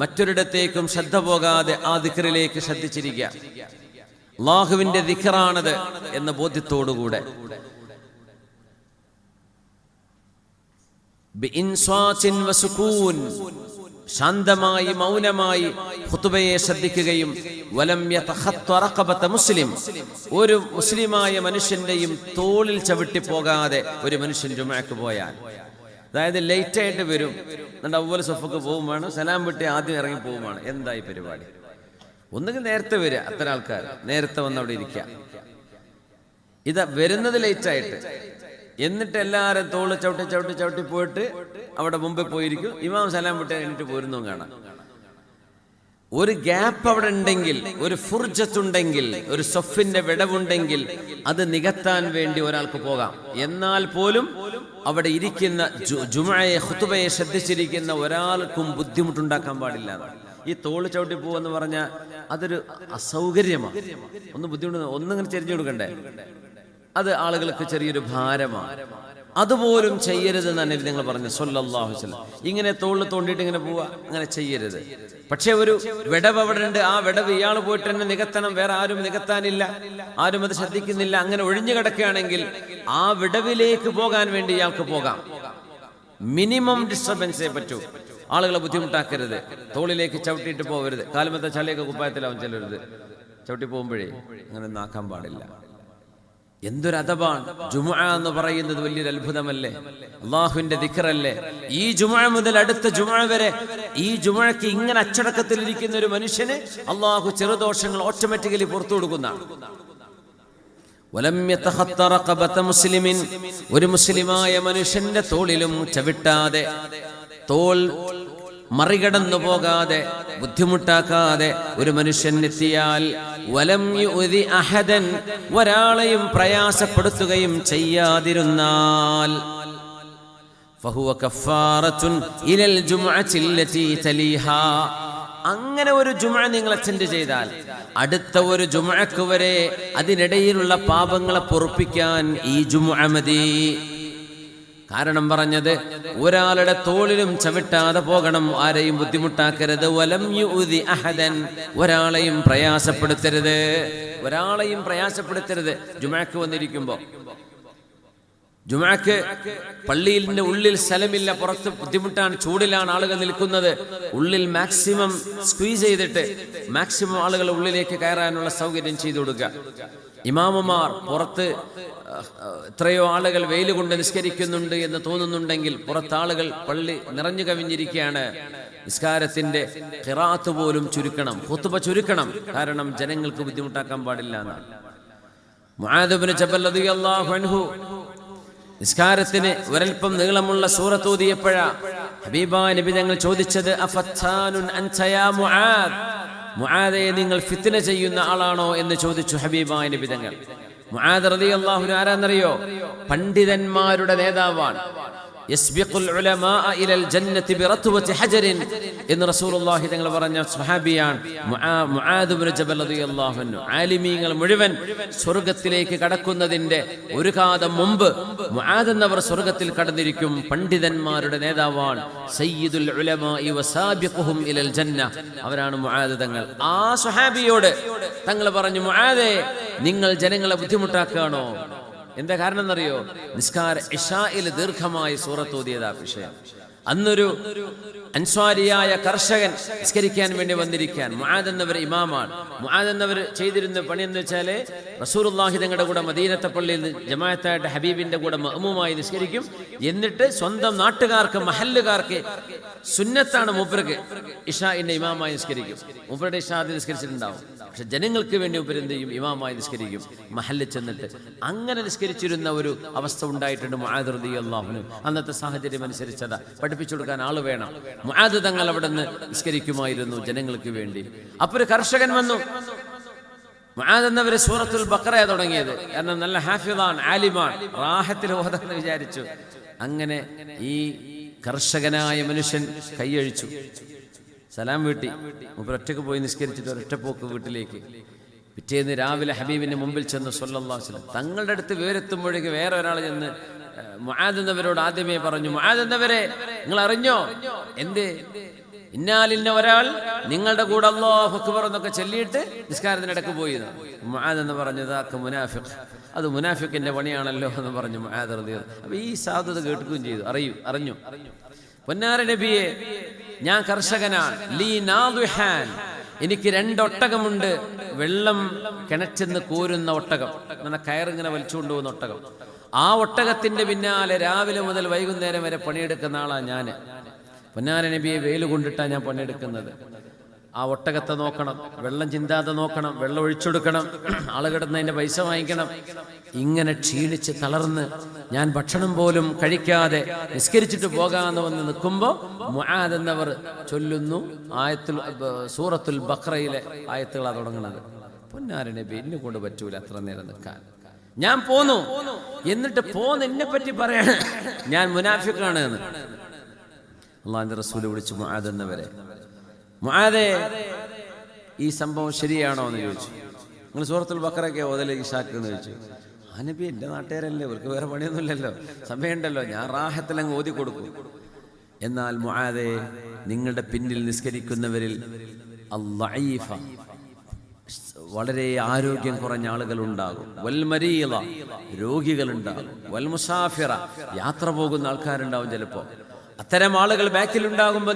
മറ്റൊരിടത്തേക്കും ശ്രദ്ധ പോകാതെ ആ ദിക്റിലേക്ക് ശ്രദ്ധിച്ചിരിക്കുക. അള്ളാഹുവിന്റെ ദിക്റാണത് എന്ന ബോധ്യത്തോടുകൂടെ ബിഇൻസാത്തിൻ വസുകൂൻ, ശാന്തമായി മൗനമായി ഖുതുബയെ ശ്രദ്ധിക്കുകയും വലം യതഖത്ത റഖബത മുസ്ലിം, ഒരു മുസ്ലിമായ മനുഷ്യന്റെയും തോളിൽ ചവിട്ടി പോകാതെ ഒരു മനുഷ്യൻ ജുമുഅക്ക് പോയാൽ, അതായത് ലേറ്റ് ആയിട്ട് വരും, എന്നിട്ട് അവ്വൽ സഫക്ക് പോകുമാണ്, സലാം വിട്ട് ആദ്യം ഇറങ്ങി പോകുമാണ്. എന്തായി പരിപാടി? ഒന്നുകിൽ നേരത്തെ വരിക, അത്തരം ആൾക്കാർ നേരത്തെ വന്ന് അവിടെ ഇരിക്കുക. ഇതാ വരുന്നത് ലേറ്റ് ആയിട്ട്, എന്നിട്ട് എല്ലാവരും തോള് ചവിട്ടി ചവിട്ടി ചവിട്ടി പോയിട്ട് അവിടെ മുമ്പിൽ പോയിരിക്കും. ഇമാം സലാം വിട്ട് കഴിഞ്ഞിട്ട് പോരുന്നു കാണാം. ഒരു ഗ്യാപ്പ് അവിടെ ഉണ്ടെങ്കിൽ, ഒരു ഫുർജത്തുണ്ടെങ്കിൽ, ഒരു സൊഫിന്റെ വിടവുണ്ടെങ്കിൽ അത് നികത്താൻ വേണ്ടി ഒരാൾക്ക് പോകാം. എന്നാൽ പോലും അവിടെ ഇരിക്കുന്ന ജുമുഅയെ ഖുതുബയെ ശ്രദ്ധിച്ചിരിക്കുന്ന ഒരാൾക്കും ബുദ്ധിമുട്ടുണ്ടാക്കാൻ പാടില്ല. ഈ തോള് ചവിട്ടി പോവെന്ന് പറഞ്ഞാൽ അതൊരു അസൗകര്യമാണ്. ഒന്ന് ബുദ്ധിമുട്ട്, ഒന്നിങ്ങനെ ചെരിഞ്ഞു കൊടുക്കണ്ടേ? അത് ആളുകൾക്ക് ചെറിയൊരു ഭാരമാണ്. അതുപോലും ചെയ്യരുതെന്ന് നബി നിങ്ങൾ പറഞ്ഞു സ്വല്ലല്ലാഹു അലൈഹി വസല്ലം. ഇങ്ങനെ തോളിൽ തോണ്ടിയിട്ട് ഇങ്ങനെ പോവുക, അങ്ങനെ ചെയ്യരുത്. പക്ഷെ ഒരു വിടവ് അവിടെ ഉണ്ട്, ആ വിടവ് ഇയാൾ പോയിട്ട് തന്നെ നികത്തണം, വേറെ ആരും നികത്താനില്ല, ആരും അത് ശ്രദ്ധിക്കുന്നില്ല. അങ്ങനെ ഒഴിഞ്ഞു കിടക്കുകയാണെങ്കിൽ ആ വിടവിലേക്ക് പോകാൻ വേണ്ടി ഇയാൾക്ക് പോകാം. മിനിമം ഡിസ്റ്റർബൻസേ പറ്റൂ. ആളുകളെ ബുദ്ധിമുട്ടാക്കരുത്, തോളിലേക്ക് ചവിട്ടിയിട്ട് പോകരുത്. കാലുമത്തെ ചളിയൊക്കെ കുപ്പായത്തിലാവും ചിലരുത്, ചവിട്ടി പോകുമ്പോഴേ അങ്ങനെ നാക്കാൻ പാടില്ല. എന്തൊരു അദബാണ്! ജുമുഅ എന്ന് പറയുന്നത് വലിയൊരു അത്ഭുതമല്ലേ? അള്ളാഹുവിന്റെ ദിക്റല്ലേ? ഈ ജുമുഅ മുതൽ അടുത്ത ജുമുഅ വരെ ഈ ജുമുഅക്ക് ഇങ്ങനെ അച്ചടക്കത്തിലിരിക്കുന്ന ഒരു മനുഷ്യന് അള്ളാഹു ചെറുദോഷങ്ങൾ ഓട്ടോമാറ്റിക്കലി പുറത്തു കൊടുക്കുന്നതാണ്. വലം യതഖത്ത റഖബത മുസ്ലിമിൻ, ഒരു മുസ്ലിമായ മനുഷ്യന്റെ തോളിലും ചവിട്ടാതെ, തോൾ മറികടന്നു പോകാതെ, ബുദ്ധിമുട്ടാക്കാതെ ഒരു മനുഷ്യൻ എത്തിയാൽ വലം യുദി അഹദൻ, ഒരാളെയും പ്രയാസപ്പെടുത്തുകയും ചെയ്യാതിരുന്നാൽ ഫഹുവ കഫാറത്തുൻ ഇലൽ ജുമുഅത്തി അല്ലതി തലീഹാ, അങ്ങനെ ഒരു ജുമുഅ നിങ്ങൾ അറ്റൻഡ് ചെയ്താൽ അടുത്ത ഒരു ജുമുഅക്ക് വരെ അതിനിടയിലുള്ള പാപങ്ങളെ പൊറുപ്പിക്കാൻ ഈ ജുമുഅ മതി. കാരണം പറഞ്ഞത് ഒരാളുടെ തോളിലും ചവിട്ടാതെ പോകണം, ആരെയും ബുദ്ധിമുട്ടാക്കരുത്. വലം യുദി അഹദൻ, ഒരാളെയും പ്രയാസപ്പെടുത്തരുത്, ഒരാളെയും പ്രയാസപ്പെടുത്തരുത്. ജുമുഅക്ക് വന്നിരിക്കുമ്പോ, ജുമുഅക്ക് പള്ളിയിലിന്റെ ഉള്ളിൽ സ്ഥലമില്ല, പുറത്ത് ബുദ്ധിമുട്ടാണ്, ചൂടിലാണ് ആളുകൾ നിൽക്കുന്നത്. ഉള്ളിൽ മാക്സിമം സ്ക്വീസ് ചെയ്തിട്ട് മാക്സിമം ആളുകൾ ഉള്ളിലേക്ക് കയറാനുള്ള സൗകര്യം ചെയ്തു കൊടുക്കുക. ഇമാമുമാർ പുറത്ത് എത്രയോ ആളുകൾ വെയിൽ കൊണ്ട് നിസ്കരിക്കുന്നുണ്ട് എന്ന് തോന്നുന്നുണ്ടെങ്കിൽ പുറത്താളുകൾ പള്ളി നിറഞ്ഞു കവിഞ്ഞിരിക്കുകയാണ്. നിസ്കാരത്തിന്റെ ഖിറാഅത്ത് പോലും ചുരുക്കണം, ഖുത്ബ ചുരുക്കണം. കാരണം ജനങ്ങൾക്ക് ബുദ്ധിമുട്ടാക്കാൻ പാടില്ല എന്നാണ്. മുആദ് ഇബ്നു ജബൽ റളിയല്ലാഹു അൻഹു നിസ്കാരത്തിന് ഒരൽപ്പം നീളമുള്ള സൂറത്ത് ഓതിയപ്പോഴാ ഹബീബായ നബി തങ്ങൾ ചോദിച്ചത്, അഫത്താനുൻ അൻത യാ മുആദ്, മുആദേ നിങ്ങൾ ഫിത്ന ചെയ്യുന്ന ആളാണോ എന്ന് ചോദിച്ചു ഹബീബായ നബി തങ്ങൾ. മുആദ് റളിയല്ലാഹു അൻഹു ആരാന്നറിയോ? പണ്ഡിതന്മാരുടെ നേതാവാണ്. യസ്ബിഖുൽ ഉലമാഅ ഇലൽ ജന്നതി ബിറത്വതി ഹജറിൻ എന്ന് റസൂലുള്ളാഹി തങ്ങൾ പറഞ്ഞ സ്വഹാബിയാണ് മുആദ് ഇബ്നു ജബൽ റളിയല്ലാഹു അൻഹു. ആലിമീങ്ങൾ മുഴുവൻ സ്വർഗ്ഗത്തിലേക്ക് കടക്കുന്നതിന്റെ ഒരു കാലം മുമ്പ് മുആദ് എന്നവർ സ്വർഗ്ഗത്തിൽ കടന്നിരിക്കും. പണ്ഡിതന്മാരുടെ നേതാവാണ്. സയ്യിദുൽ ഉലമാഇ വസാബിഖുഹും ഇലൽ ജന്ന, അവരാണ് മുആദ് തങ്ങൾ. ആ സ്വഹാബിയോട് തങ്ങൾ പറഞ്ഞു, മുആദേ നിങ്ങൾ ജനങ്ങളെ ബുദ്ധിമുട്ടാക്കുകയാണോ? എന്താ കാരണം എന്നറിയോ? നിസ്കാര ഇശായിൽ ദീർഘമായി സൂറത്ത് ഓതിയതാ വിഷയം. അന്നൊരു അൻസ്വാരിയായ കർഷകൻ നിസ്കരിക്കാൻ വേണ്ടി വന്നിരിക്കാൻ. മുആദ് എന്നവർ ഇമാമാണ്. മുആദ് എന്നവർ ചെയ്തിരുന്ന പണി എന്ന് വെച്ചാല് റസൂലുള്ളാഹി തങ്ങളുടെ കൂടെ മദീനത്തെ പള്ളിയിൽ ജമാഅത്തായിട്ട് ഹബീബിന്റെ കൂടെ മഅ്മൂമായി നിസ്കരിക്കും. എന്നിട്ട് സ്വന്തം നാട്ടുകാർക്ക്, മഹല്ലുകാർക്ക് സുന്നത്താണ് മൂപ്പർക്ക് ഇശാഇന്റെ ഇമാമായി നിസ്കരിക്കും. മൂപ്പരുടെ ഇശാ നിസ്കരിച്ചിട്ടുണ്ടാവും. പക്ഷെ ജനങ്ങൾക്ക് വേണ്ടി മൂപ്പർ എന്ത് ചെയ്യും? ഇമാമായി നിസ്കരിക്കും മഹല്ലിൽ ചെന്നിട്ട്. അങ്ങനെ നിസ്കരിച്ചിരുന്ന ഒരു അവസ്ഥ ഉണ്ടായിട്ടുണ്ട് മുആദ് റളിയല്ലാഹു അൻഹു. അന്നത്തെ സാഹചര്യം അനുസരിച്ചതാ, പഠിപ്പിച്ചു കൊടുക്കാൻ ആള് വേണം. മുആദ് തങ്ങൾ അവിടെ നിന്ന് നിസ്കരിക്കുമായിരുന്നു ജനങ്ങൾക്ക് വേണ്ടി. അപ്പൊ ഒരു കർഷകൻ വന്നു. മുആദ് എന്നവര് സൂറത്തുൽ ബഖറ തുടങ്ങിയത്. കാരണം നല്ല ഹാഫിളാണ്, ആലിമാണ്, റാഹത്തിൽ ഓതാന്ന് വിചാരിച്ചു. അങ്ങനെ ഈ കർഷകനായ മനുഷ്യൻ കൈയഴിച്ചു, സലാം വീട്ടി. മൂപ്പർ ഒറ്റക്ക് പോയി നിസ്കരിച്ചിട്ട് ഒരൊറ്റ പോക്ക് വീട്ടിലേക്ക്. പിറ്റേന്ന് രാവിലെ ഹബീബിന്റെ മുമ്പിൽ ചെന്ന് സ്വല്ലല്ലാഹു അലൈഹി വസല്ലം തങ്ങളുടെ അടുത്ത് വിവരെത്തുമ്പോഴേക്ക് വേറെ ഒരാൾ ചെന്ന് മുആദ് എന്നവരോട് ആദ്യമേ പറഞ്ഞു, മുആദ് എന്നവരെ നിങ്ങൾ അറിഞ്ഞോ? എന്ത് ഇന്നാലിന്ന ഒരാൾ നിങ്ങളുടെ കൂടെ അല്ലാഹു അക്ബർ എന്നൊക്കെ ചൊല്ലിയിട്ട് നിസ്കാരത്തിനിടക്ക് പോയി. മുആദ് എന്ന് പറഞ്ഞത് മുനാഫിഖ്, അത് മുനാഫിക്കിന്റെ പണിയാണല്ലോ എന്ന് പറഞ്ഞു മുആദ് റളിയല്ലാഹു. അപ്പൊ ഈ സാധുത കേൾക്കുകയും ചെയ്തു, അറിഞ്ഞു. പൊന്നാര നബിയെ, ഞാൻ കർഷകനാണ്. ലീ നാദുഹാൻ, എനിക്ക് 2 ഒട്ടകമുണ്ട്. വെള്ളം കിണറ്റെന്ന് കോരുന്ന ഒട്ടകം, അങ്ങനെ കയറിങ്ങനെ വലിച്ചുകൊണ്ടു പോകുന്ന ഒട്ടകം. ആ ഒട്ടകത്തിന്റെ പിന്നാലെ രാവിലെ മുതൽ വൈകുന്നേരം വരെ പണിയെടുക്കുന്ന ആളാണ് ഞാൻ. പൊന്നാര നബിയെ, വെയിൽ കൊണ്ടിട്ടാണ് ഞാൻ പണിയെടുക്കുന്നത്. ആ ഒട്ടകത്തെ നോക്കണം, വെള്ളം ചിന്താതെ നോക്കണം, വെള്ളം ഒഴിച്ചെടുക്കണം, ആള് കിടന്നതിന്റെ പൈസ വാങ്ങിക്കണം. ഇങ്ങനെ ക്ഷീണിച്ച് തളർന്ന് ഞാൻ ഭക്ഷണം പോലും കഴിക്കാതെ നിസ്കരിച്ചിട്ട് പോകാമെന്ന് വന്ന് നിൽക്കുമ്പോൾ മുആദ് എന്നവർ ചൊല്ലുന്നു സൂറത്തുൽ ബഖറയിലെ ആയത്തുകളാണ് തുടങ്ങുന്നത്. പൊന്നാര നബി, എന്നെ കൊണ്ട് പറ്റൂല അത്ര നേരം നിൽക്കാൻ. ഞാൻ പോന്നു. എന്നിട്ട് എന്നെ പറ്റി പറയാണ് ഞാൻ മുനാഫിഖാണ് എന്ന്. അള്ളാഹുവിന്റെ റസൂൽ വിളിച്ചു മുആദ് എന്നവരെ, മുആദേ, ഈ സംഭവം ശരിയാണോ എന്ന് ചോദിച്ചു. നിങ്ങൾ സൂറത്തുൽ ബഖറയൊക്കെ ഓതല് ഇശാക്ക് എന്ന് ചോദിച്ചു. ആ നബി, എൻ്റെ നാട്ടുകാരല്ലേ, ഇവർക്ക് വേറെ പണിയൊന്നുമില്ലല്ലോ, സമയമുണ്ടല്ലോ, ഞാൻ റാഹത്തിലങ്ങ് ഓതി കൊടുക്കും. എന്നാൽ മുആദേ, നിങ്ങളുടെ പിന്നിൽ നിസ്കരിക്കുന്നവരിൽ അൽളഈഫ, വളരെ ആരോഗ്യം കുറഞ്ഞ ആളുകളുണ്ടാകും, വൽ മരീള, രോഗികളുണ്ടാകും, വൽ മുസാഫിറ, യാത്ര പോകുന്ന ആൾക്കാരുണ്ടാവും. ചിലപ്പോൾ അത്തരം ആളുകൾ ബാക്കിലുണ്ടാകുമ്പോൾ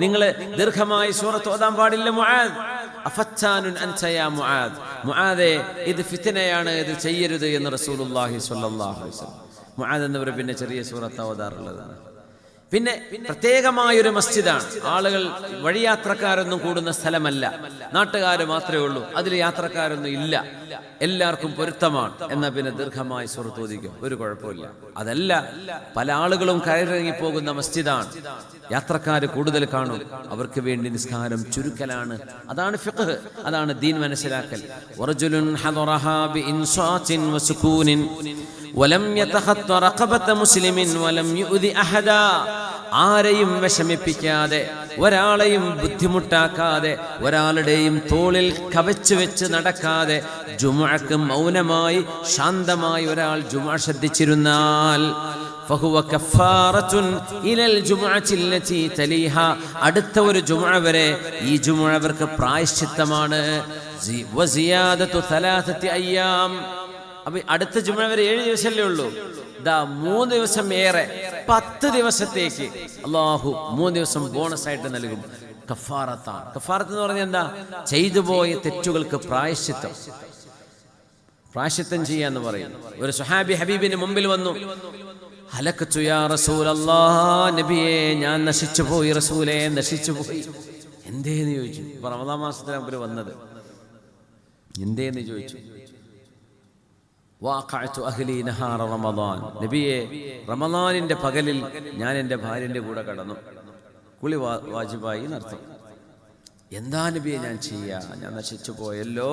നിങ്ങൾ ദീർഘമായി സൂറത്ത് ഓതാൻ പാടില്ല. മുആദ്, അഫത്താനുൻ അൻത യാ മുആദ്, മുആദേ, ഇത് ഫിത്നയാണ്, ഇത് ചെയ്യരുത് എന്ന് റസൂലുള്ളാഹി സ്വല്ലല്ലാഹു അലൈഹി വസല്ലം. മുആദ് എന്നവർ പിന്നെ ചെറിയ സൂറത്ത് ഓതാറുള്ളതാണ്. പിന്നെ പ്രത്യേകമായൊരു മസ്ജിദാണ്, ആളുകൾ വഴിയാത്രക്കാരൊന്നും കൂടുന്ന സ്ഥലമല്ല, നാട്ടുകാർ മാത്രമേ ഉള്ളൂ, അതിൽ യാത്രക്കാരൊന്നും ഇല്ല, എല്ലാവർക്കും പൊരുത്തമാണ്. എന്നാൽ പിന്നെ ദീർഘമായി സൂറത്ത് ഓതിക്കും, ഒരു കുഴപ്പമില്ല. അതല്ല, പല ആളുകളും കയറിറങ്ങി പോകുന്ന മസ്ജിദാണ്, യാത്രക്കാർ കൂടുതൽ കാണും, അവർക്ക് വേണ്ടി നിസ്കാരം ചുരുക്കലാണ്. അതാണ് ഫിഖ്, അതാണ് ദീൻ മനസ്സിലാക്കൽ. വറജുലുൻ ഹദറഹാ ബിഇൻസാത്തിൻ വസുകൂനിൻ വലം യതഖത്ത റഖബത മുസ്ലിമിൻ വലം യുദി അഹദാ, ആരെയും വിഷമിപ്പിക്കാതെ, ഒരാളെയും ബുദ്ധിമുട്ടാക്കാതെ, ഒരാളുടെയും തോളിൽ കവച്ചു വെച്ച് നടക്കാതെ, ജുമുഅക്ക് മൗനമായി ശാന്തമായി ഒരാൾ ജുമുഅ ശ്രദ്ധിച്ചിരുന്നാൽ ഫഹുവ കഫാറത്തുൻ ഇലൽ ജുമുഅത്തി അല്ലതി തലീഹാ, അടുത്ത ഒരു ജുമുഅ വരെ ഈ ജുമുഅ അവർക്ക് പ്രായശ്ചിത്തമാണ്. വസിയാദതു 3 അയ്യാം, അപ്പൊ അടുത്ത ജുമുഅ വരെ 7 ദിവസമല്ലേ ഉള്ളൂ. 3 ദിവസം ഏറെ, 10 ദിവസത്തേക്ക് അല്ലാഹു 3 ദിവസം ബോണസ് ആയിട്ട് നൽകും. കഫാറത്താണ്. കഫാറത്ത് എന്ന് പറഞ്ഞാൽ എന്താ? ചെയ്തു പോയ തെറ്റുകൾക്ക് പ്രായശ്ചിത്തം ചെയ്യാന്ന് പറയും. ഒരു സ്വഹാബി ഹബീബിന്റെ മുമ്പിൽ വന്നു, ഹലക്കത്തു യാ റസൂലല്ലാഹ്, നബിയേ, ഞാൻ നശിച്ചു പോയി റസൂലേ, നശിച്ചു പോയി. എന്തേന്ന് ചോദിച്ചു. റമദാൻ മാസത്തിലാണ് അവര് വന്നത്. എന്തേന്ന് ചോദിച്ചു. വാഖഅതു അഹ്ലി നഹാറ റമദാൻ, നബിയെ, റമദാനിന്റെ പകലിൽ ഞാൻ എൻ്റെ ഭാര്യന്റെ കൂടെ കടന്നു. കുളി വാജിബായി എന്നർത്ഥം. എന്താ നബിയെ ഞാൻ ചെയ്യാ? ഞാൻ നശിച്ചു പോയല്ലോ,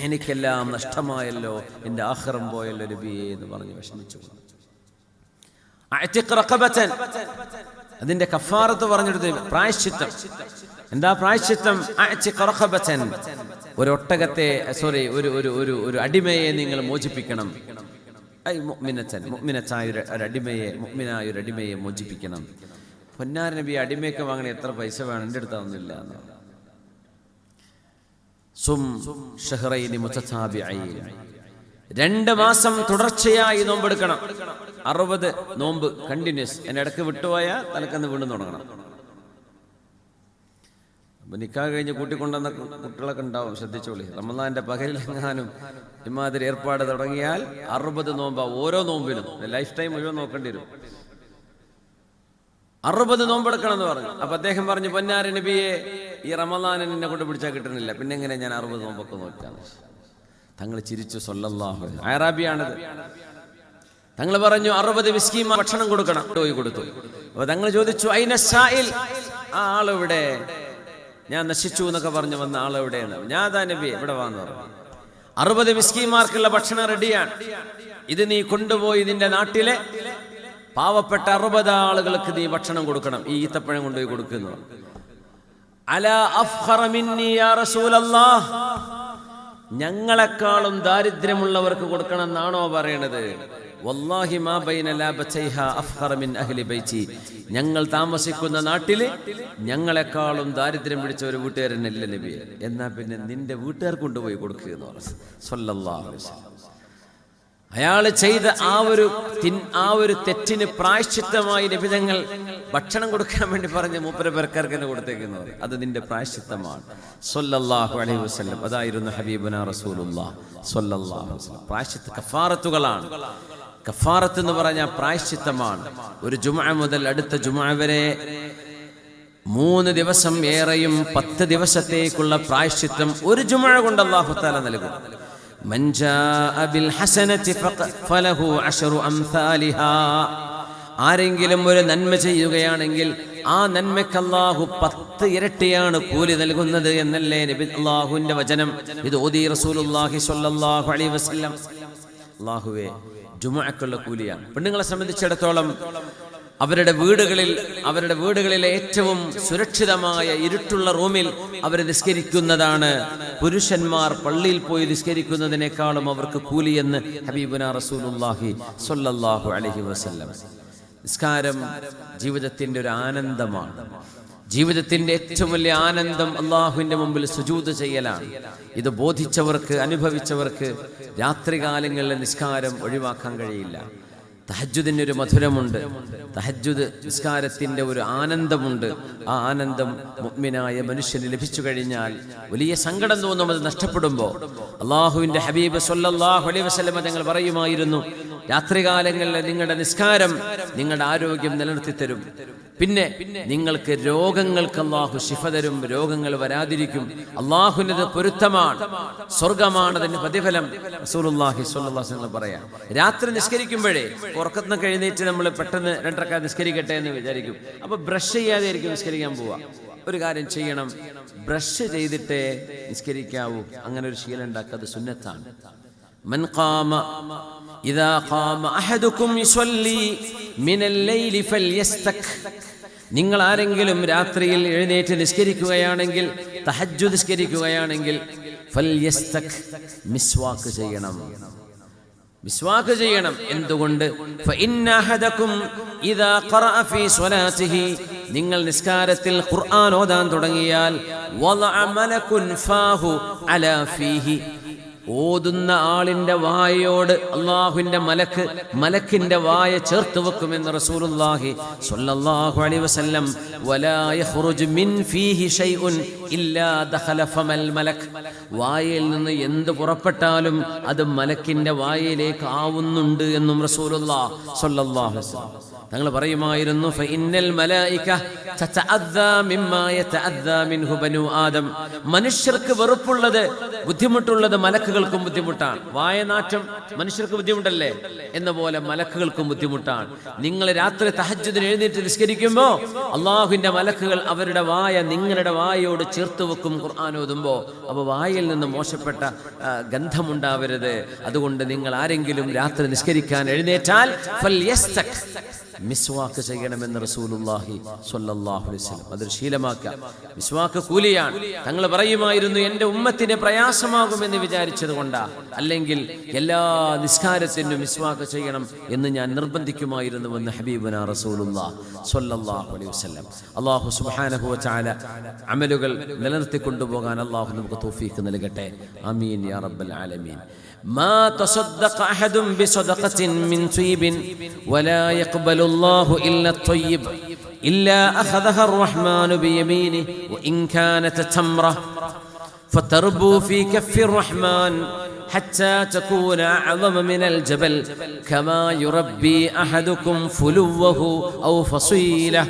എനിക്കെല്ലാം നഷ്ടമായല്ലോ, എൻ്റെ ആഖിറം പോയല്ലോ നബിയെ എന്ന് പറഞ്ഞ് വിഷമിച്ചു. അഅ്തിഖ് റഖബതൻ, അതിന്റെ കഫാറത്ത് പറഞ്ഞെടുത്ത് പ്രായശ്ചിത്തം. എന്താ പ്രായശ്ചിത്തം? അഅ്തിഖ് റഖബതൻ, ഒരു അടിമയെ നിങ്ങൾ മോചിപ്പിക്കണം. മുഅ്മിനത്തായ ഒരു അടിമയെ മോചിപ്പിക്കണം. പൊന്നാര നബി, അടിമയൊക്കെ വാങ്ങണ എത്ര പൈസ വേണം? എൻ്റെ അടുത്താവുന്നില്ല. സും ഷഹ്റൈനി മുതതാബിഈൻ, 2 മാസം തുടർച്ചയായി നോമ്പെടുക്കണം. 60 നോമ്പ് കണ്ടിന്യൂസ്. എൻ്റെ ഇടക്ക് വിട്ടുപോയാൽ തലക്കന്ന് വീണ്ടും തുടങ്ങണം. നിക്കാഹ് കഴിഞ്ഞ് കൂട്ടിക്കൊണ്ടുവന്ന കുട്ടികളൊക്കെ ഉണ്ടാവും, ശ്രദ്ധിച്ചോളി. റമദാന്റെ പകലിലെങ്ങാനും ഇമാതിരി ഏർപ്പാട് തുടങ്ങിയാൽ 60 നോമ്പാ. ഓരോ നോമ്പിനും ലൈഫ് ടൈം മുഴുവൻ നോക്കേണ്ടി വരും. 60 നോമ്പെടുക്കണം എന്ന് പറഞ്ഞു. അപ്പൊ അദ്ദേഹം പറഞ്ഞു, പൊന്നാര നബിയെ, ഈ റമദാൻ എന്നെ കൊണ്ട് പിടിച്ചാൽ കിട്ടുന്നില്ല, പിന്നെ എങ്ങനെ ഞാൻ 60 നോമ്പൊക്കെ നോക്കാന്ന്. തങ്ങൾ ചിരിച്ചു. സ്വല്ലല്ലാഹു അലൈഹി വസല്ലം അറാബിയാണത്. തങ്ങൾ പറഞ്ഞു, 60 മിസ്കീൻ ഭക്ഷണം കൊടുക്കണം. കൊടുത്തു. അപ്പൊ തങ്ങൾ ചോദിച്ചു, അയിന സായിൽ, ആ ആളെവിടെ? ഞാൻ നശിച്ചു എന്നൊക്കെ പറഞ്ഞു വന്ന ആളെവിടെയാണ്? ഞാൻ അതാ നബിയെ, ഇവിടെ വാന്ന് പറഞ്ഞു. 60 മിസ്കീന്മാർക്കുള്ള ഭക്ഷണം റെഡിയാണ്. ഇത് നീ കൊണ്ടുപോയി നിന്റെ നാട്ടിലെ പാവപ്പെട്ട 60 ആളുകൾക്ക് നീ ഭക്ഷണം കൊടുക്കണം. ഈ ഈത്തപ്പഴം കൊണ്ടുപോയി കൊടുക്കുന്നു. അലാ അഫ്ഖറ മിന്നി യാ റസൂലല്ലാഹ്, ഞങ്ങളെക്കാളും ദാരിദ്ര്യമുള്ളവർക്ക് കൊടുക്കണം എന്നാണോ പറയണത്? വല്ലാഹി മാ ബൈന ലാബതൈഹാ അഫ്ഖറ മിൻ അഹ്ലി ബൈതി, ഞങ്ങൾ താമസിക്കുന്ന നാട്ടിൽ ഞങ്ങളെക്കാളും ദാരിദ്ര്യം പിടിച്ച ഒരു വീട്ടുകാരനല്ല നബിയെ. എന്നാ പിന്നെ നിന്റെ വീട്ടുകാർക്ക് കൊണ്ടുപോയി കൊടുക്കുക എന്ന് പറഞ്ഞു സ്വല്ലല്ലാഹു അലൈഹി വസല്ലം. അയാൾ ചെയ്ത ആ ഒരു തെറ്റിന് പ്രായശ്ചിത്തമായി നബി തങ്ങൾ ഭക്ഷണം കൊടുക്കാൻ വേണ്ടി പറഞ്ഞ് മൂപ്പരെ പേർക്കാർക്ക് തന്നെ കൊടുത്തേക്കുന്നത്. അത് നിന്റെ പ്രായശ്ചിത്തമാണ് സ്വല്ലല്ലാഹു അലൈഹി വസല്ലം. അതായിരുന്നു ഹബീബുനാ റസൂലുള്ളാഹി സ്വല്ലല്ലാഹു അലൈഹി വസല്ലം. പ്രായശ്ചിത്ത കഫാറത്തുകളാണ്. കഫാറത്ത് എന്ന് പറഞ്ഞാൽ പ്രായശ്ചിത്തമാണ്. ഒരു ജുമുഅ മുതൽ അടുത്ത ജുമുഅ വരെ 3 ദിവസം ഏറെയും 10 ദിവസത്തേക്കുള്ള പ്രായശ്ചിത്തം ഒരു ജുമുഅ കൊണ്ട് അല്ലാഹു തആല നൽകും. മൻ ജാഅ ബിൽ ഹസനതി ഫലഹു അശ്റു അംസാലിഹാ. ആരെങ്കിലും ഒരു നന്മ ചെയ്യുകയാണെങ്കിൽ ആ നന്മയ്ക്ക് അല്ലാഹു 10 ഇരട്ടിയാണ് കൂലി നൽകുന്നത് എന്നല്ലേ നബി അല്ലാഹുവിന്റെ വചനം. ഇത് ഓതി റസൂലുള്ളാഹി സ്വല്ലല്ലാഹു അലൈഹി വസല്ലം. അല്ലാഹുവേ, ജുമുഅക്കുള്ള കൂലിയാണ്. പെണ്ണുങ്ങളെ സംബന്ധിച്ചിടത്തോളം അവരുടെ വീടുകളിലെ ഏറ്റവും സുരക്ഷിതമായ ഇരുട്ടുള്ള റൂമിൽ അവർ നിസ്കരിക്കുന്നതാണ് പുരുഷന്മാർ പള്ളിയിൽ പോയി നിസ്കരിക്കുന്നതിനേക്കാളും അവർക്ക് കൂലിയെന്ന് ഹബീബുനാ റസൂലുള്ളാഹി സ്വല്ലല്ലാഹു അലൈഹി വസല്ലം. നിസ്കാരം ജീവിതത്തിന്റെ ഒരു ആനന്ദമാണ്. ജീവിതത്തിന്റെ ഏറ്റവും വലിയ ആനന്ദം അള്ളാഹുവിന്റെ മുമ്പിൽ സുജൂദ് ചെയ്യലാണ്. ഇത് ബോധിച്ചവർക്ക്, അനുഭവിച്ചവർക്ക് രാത്രികാലങ്ങളിലെ നിസ്കാരം ഒഴിവാക്കാൻ കഴിയില്ല. തഹജ്ജുദിന് ഒരു മധുരമുണ്ട്. തഹജ്ജുദ് നിസ്കാരത്തിന്റെ ഒരു ആനന്ദമുണ്ട്. ആ ആനന്ദം മുഅ്മിനായ മനുഷ്യന് ലഭിച്ചു കഴിഞ്ഞാൽ വലിയ സങ്കടം തോന്നും അത് നഷ്ടപ്പെടുമ്പോൾ. അള്ളാഹുവിന്റെ ഹബീബ് സ്വല്ലല്ലാഹു അലൈഹി വസല്ലം തങ്ങൾ പറയുമായിരുന്നു, രാത്രികാലങ്ങളിൽ നിങ്ങളുടെ നിസ്കാരം നിങ്ങളുടെ ആരോഗ്യം നിലനിർത്തി തരും. പിന്നെ നിങ്ങൾക്ക് രോഗങ്ങൾക്ക് അല്ലാഹു ശിഫ തരും. രോഗങ്ങൾ വരാതിരിക്കും. അല്ലാഹുവിനത് പൊരുത്തമാണ്, സ്വർഗമാണ് അതിന്റെ പ്രതിഫലം. റസൂലുള്ളാഹി സ്വല്ലല്ലാഹു അലൈഹി വസല്ലം പറയാം, രാത്രി നിസ്കരിക്കുമ്പോഴേ ഉറക്കത്തിന് എഴുന്നേറ്റ് നമ്മൾ പെട്ടെന്ന് 2 റക്അത്ത് നിസ്കരിക്കട്ടെ എന്ന് വിചാരിക്കും. അപ്പൊ ബ്രഷ് ചെയ്യാതെ ആയിരിക്കും നിസ്കരിക്കാൻ പോവാ. ഒരു കാര്യം ചെയ്യണം, ബ്രഷ് ചെയ്തിട്ടേ നിസ്കരിക്കാവൂ. അങ്ങനെ ഒരു ശീലം ഉണ്ടാക്കുക, അത് സുന്നത്താണ്. മൻ ഖാമ ഇദാ ഖാമ അഹദുകും യുസല്ലി മിനൽ ലൈലി ഫൽയസ്തക്. നിങ്ങൾ ആരെങ്കിലും രാത്രിയിൽ എഴുന്നേറ്റ് നിസ്കരിക്കുകയാണെങ്കിൽ, തഹജ്ജുദ് നിസ്കരിക്കുകയാണെങ്കിൽ, ഫൽയസ്തക്, മിസ്വാക്ക് ചെയ്യണം. മിസ്വാക്ക് ചെയ്യണം. എന്തുകൊണ്ട്? ഫഇന്ന അഹദകും ഇദാ ഖറഅ ഫീ സ്വലാത്തിഹി, നിങ്ങൾ നിസ്കാരത്തിൽ ഖുർആൻ ഓതാൻ തുടങ്ങിയാൽ, വളഅ മലകുൻ ഫാഹു അലാ ഫീഹി, ഓതുന്ന ആളിന്റെ വായയോട് അള്ളാഹുവിന്റെ മലക്കിന്റെ വായ ചേർത്ത് വെക്കുമെന്ന് റസൂലുള്ളാഹി സ്വല്ലല്ലാഹു അലൈഹി വസല്ലം. വലാ യഖ്റുജു മിൻ ഫീഹി ഷൈഉൻ ഇല്ലാ ദഖല ഫമൽ മലക്, വായയിൽ നിന്ന് എന്ത് പുറപ്പെട്ടാലും അത് മലക്കിന്റെ വായയിലേക്ക് ആവുന്നുണ്ട് എന്നും റസൂലുള്ളാഹി സ്വല്ലല്ലാഹു അലൈഹി വസല്ലം തങ്ങൾ പറയുമായിരുന്നു, ഫഇന്നൽ മലായിക തതഅദ്ദാ മിമ്മാ യതഅദ്ദാ മിൻഹു ബനു ആദം. മനുഷ്യർക്ക് വെറുപ്പുള്ളത്, ബുദ്ധിമുട്ടുള്ളത് മലക്കുകൾക്കും ബുദ്ധിമുട്ടാണ്. വായനാറ്റം മനുഷ്യർക്ക് ബുദ്ധിമുട്ടല്ലേ, എന്ന പോലെ മലക്കുകൾക്കും ബുദ്ധിമുട്ടാണ്. നിങ്ങൾ രാത്രി തഹജ്ജുദിന് എഴുന്നേറ്റ് നിസ്കരിക്കുമ്പോൾ അള്ളാഹുവിന്റെ മലക്കുകൾ അവരുടെ വായ നിങ്ങളുടെ വായയോട് ചേർത്ത് വെക്കും ഖുർആൻ ഓതുമ്പോൾ. അപ്പോൾ വായയിൽ നിന്ന് മോശപ്പെട്ട ഗന്ധമുണ്ടാവരുത്. അതുകൊണ്ട് നിങ്ങൾ ആരെങ്കിലും രാത്രി നിസ്കരിക്കാൻ എഴുന്നേറ്റാൽ ഫൽയസ്തക്, മിസ്വാക്ക് ചെയ്യണമെന്ന് റസൂലുള്ളാഹി സ്വല്ലല്ലാഹു അലൈഹി വസല്ലം. അതൊരു ശീലമാക്കുക. മിസ്വാക്ക് കൂലിയാണ്. തങ്ങൾ പറയുമായിരുന്നു, എൻ്റെ ഉമ്മത്തിന് പ്രയാസമാകുമെന്ന് വിചാരിച്ചത് കൊണ്ടാ, അല്ലെങ്കിൽ എല്ലാ നിസ്കാരത്തിനും മിസ്വാക്ക് ചെയ്യണം എന്ന് ഞാൻ നിർബന്ധിക്കുമായിരുന്നുവെന്ന് ഹബീബുനാ റസൂലുള്ളാഹി സ്വല്ലല്ലാഹു അലൈഹി വസല്ലം. അല്ലാഹു സുബ്ഹാനഹു വ തആല അമലുകൾ നിലനിർത്തി കൊണ്ടുപോകാൻ അല്ലാഹു നമുക്ക് തൗഫീഖ് നൽകട്ടെ. ആമീൻ യാ റബ്ബൽ ആലമീൻ. ما تصدق أحد بصدقة من طيب ولا يقبل الله إلا الطيب إلا أخذها الرحمن بيمينه وإن كانت تمرة فتربو في كف الرحمن حتى تكون أعظم من الجبل كما يربي أحدكم فلوه أو فصيله.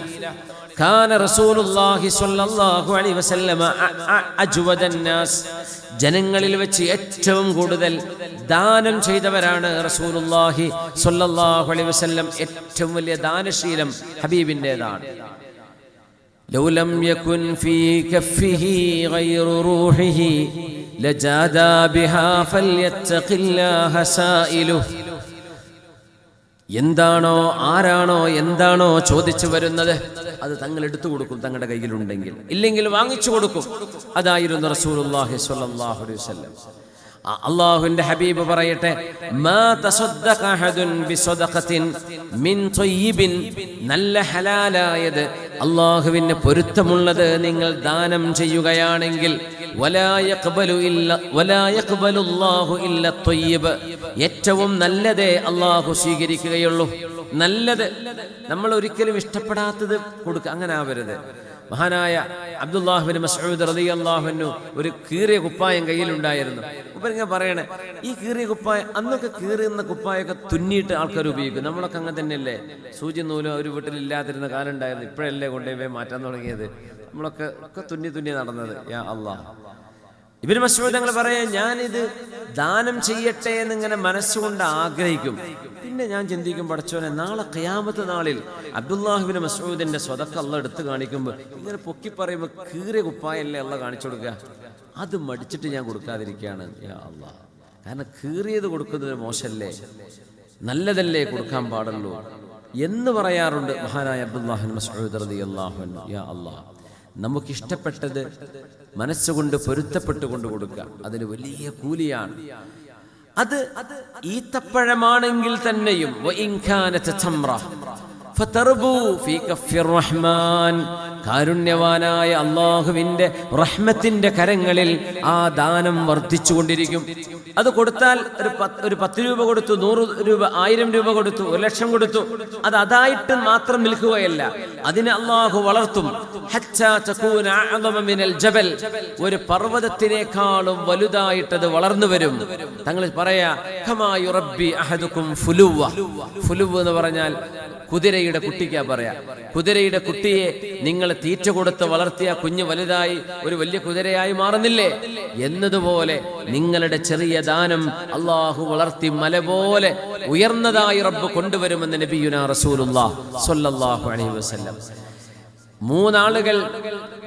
كان رسول الله صلى الله عليه وسلم أجود الناس. ജനങ്ങളിൽ വെച്ച് ഏറ്റവും കൂടുതൽ ദാനം ചെയ്തവരാണ് റസൂലുള്ളാഹി സ്വല്ലല്ലാഹു അലൈഹി വസല്ലം. ഏറ്റവും വലിയ ദാനശീലം ഹബീബിൻ്റെതാണ്. ലൗ ലം യകുൻ ഫീ കഫിഹി ഗൈറു റൂഹിഹി ലജാദാ ബിഹാ ഫൽയത്തഖില്ലാഹ സായിലുഹു. എന്താണോ ആരാണോ എന്താണോ ചോദിച്ചു വരുന്നത് അത് തങ്ങൾ എടുത്തു കൊടുക്കും, തങ്ങളുടെ കയ്യിലുണ്ടെങ്കിൽ. ഇല്ലെങ്കിൽ വാങ്ങിച്ചു കൊടുക്കും. അതായിരുന്നു റസൂലുള്ളാഹി സ്വല്ലല്ലാഹു അലൈഹി വസല്ലം. അള്ളാഹുവിന്റെ ഹബീബ് പറയട്ടെ, മാ തസദ്ദഖ അഹദുൻ ബിസദഖത്തിൻ മിൻ ത്വയ്യിബിൻ, നല്ല ഹലാലായത് അള്ളാഹുവിന് പൊരുത്തമുള്ളത് നിങ്ങൾ ദാനം ചെയ്യുകയാണെങ്കിൽ വലാ യഖ്ബലു അല്ലാഹു ഇല്ല ത്വയ്യിബ്, ഏറ്റവും നല്ലതേ അള്ളാഹു സ്വീകരിക്കുകയുള്ളൂ. നല്ലത് നമ്മൾ ഒരിക്കലും ഇഷ്ടപ്പെടാത്തത് കൊടുക്കുക, അങ്ങനെ ആവരുത്. മഹാനായ അബ്ദുല്ലാഹ് ബിൻ മസ്ഊദ് റളിയല്ലാഹു അൻഹു ഒരു കീറിയ കുപ്പായം കയ്യിലുണ്ടായിരുന്നു. ഇങ്ങനെ പറയണേ, ഈ കീറിയ കുപ്പായം, അന്നൊക്കെ കീറുന്ന കുപ്പായൊക്കെ തുന്നിയിട്ട് ആൾക്കാർ ഉപയോഗിക്കും. നമ്മളൊക്കെ അങ്ങനെ തന്നെയല്ലേ, സൂചി നൂലും ഒരു വീട്ടിലില്ലാതിരുന്ന കാലം ഉണ്ടായിരുന്നു. ഇപ്പോഴല്ലേ കൊണ്ടുപോയി മാറ്റാൻ തുടങ്ങിയത്. നമ്മളൊക്കെ തുന്നി നടന്നത്. യാ അല്ലാഹ്. ഇബ്നു മസ്ഊദ് തങ്ങൾ പറയാ, ഞാനിത് ദാനം ചെയ്യട്ടെ എന്നിങ്ങനെ മനസ്സുകൊണ്ട് ആഗ്രഹിക്കും. പിന്നെ ഞാൻ ചിന്തിക്കും, പടച്ചോനെ, നാളെ ഖിയാമത്ത് നാളിൽ അബ്ദുല്ലാഹ് ബിൻ മസ്ഊദിന്റെ സ്വതക്ക അല്ലാഹ് എടുത്ത് കാണിക്കുമ്പോൾ ഇങ്ങനെ പൊക്കി പറയുമ്പോൾ കീറിയ കുപ്പായല്ലേ അല്ലാഹ് കാണിച്ചു കൊടുക്കുക. അത് മടിച്ചിട്ട് ഞാൻ കൊടുക്കാതിരിക്കുകയാണ്. യാ അല്ലാഹ്. കാരണം കീറിയത് കൊടുക്കുന്നത് മോശല്ലേ, നല്ലതല്ലേ കൊടുക്കാൻ പാടുള്ളൂ എന്ന് പറയാറുണ്ട് മഹാനായ അബ്ദുല്ലാഹ് ബിൻ മസ്ഊദ് റളിയല്ലാഹു അൻഹു. യാ അല്ലാഹ്, നമുക്കിഷ്ടപ്പെട്ടത് മനസ്സുകൊണ്ട് പൊരുത്തപ്പെട്ടുകൊണ്ട് കൊടുക്കുക, അതിന് വലിയ കൂലിയാണ്. അത് ഈത്തപ്പഴമാണെങ്കിൽ തന്നെയും കാരുണ്യവാനായ അള്ളാഹുവിന്റെ റഹ്മത്തിന്റെ കരങ്ങളിൽ ആ ദാനം വർദ്ധിച്ചുകൊണ്ടിരിക്കും. അത് കൊടുത്താൽ ഒരു 10 രൂപ കൊടുത്തു, 100 രൂപ, 1000 രൂപ കൊടുത്തു, 1,00,000 കൊടുത്തു, അത് അതായിട്ട് മാത്രം നിൽക്കുകയല്ല, അതിനെ അള്ളാഹു വളർത്തും. ഒരു പർവ്വതത്തിനേക്കാളും വലുതായിട്ടത് വളർന്നു വരും. തങ്ങൾ പറയാ, ഫുലുവ എന്ന് പറഞ്ഞാൽ കുതിരയുടെ കുട്ടിക്കാ പറയാ. കുതിരയുടെ കുട്ടിയെ നിങ്ങൾ തീറ്റ കൊടുത്ത് വളർത്തിയ കുഞ്ഞ് വലുതായി ഒരു വലിയ കുതിരയായി മാറുന്നില്ലേ എന്നതുപോലെ നിങ്ങളുടെ ചെറിയ ദാനം അള്ളാഹു വളർത്തി മല പോലെ ഉയർന്നതായി റബ്ബ് കൊണ്ടുവരുമെന്ന് നബിയുനാ റസൂലുള്ളാഹി സ്വല്ലല്ലാഹു അലൈഹി വസല്ലം. 3 ആളുകൾ